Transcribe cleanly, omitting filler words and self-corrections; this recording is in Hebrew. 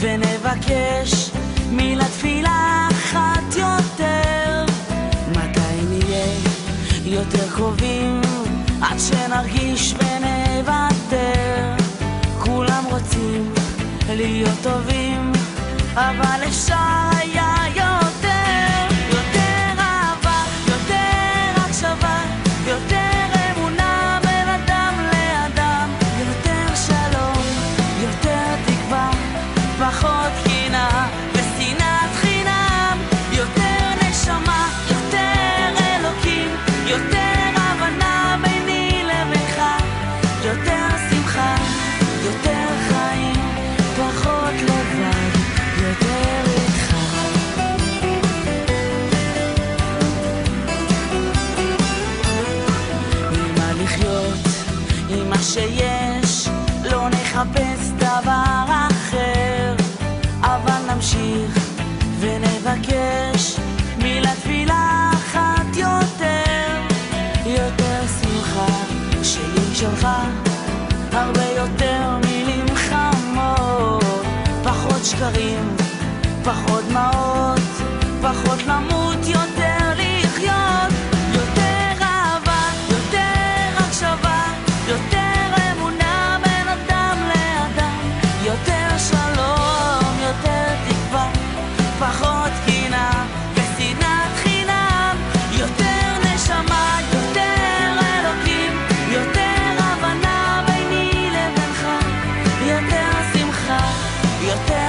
ונבקש מילה תפילה אחת יותר. מתי נהיה יותר קרובים עד שנרגיש ונוותר? כולם רוצים להיות טובים, אבל אפשר היה יותר. יותר אהבה, יותר הקשבה, יותר אמונה בין אדם לאדם, יותר שלום, יותר תקווה, פחות קנאה ושנאת חינם, יותר נשמה, יותר אלוקים, יותר הבנה ביני לבינך, יותר שמחה, יותר חיים, פחות לבד, יותר איתך. ממה לחיות עם מה שיש, לא נחפש דבר אחר, אבל נמשיך ונבקש מילה תפילה אחת יותר. יותר שמחה שלי שלך, הרבה יותר מילים חמות, פחות שקרים, פחות דמעות, פחות למות, יותר לחיות. יותר אהבה, יותר הקשבה, יותר אמונה בין אדם לאדם, יותר שלום, יותר תקווה, פחות קנאה ושנאת חינם, יותר נשמה, יותר אלוקים, יותר הבנה ביני לבינך, יותר שמחה, יותר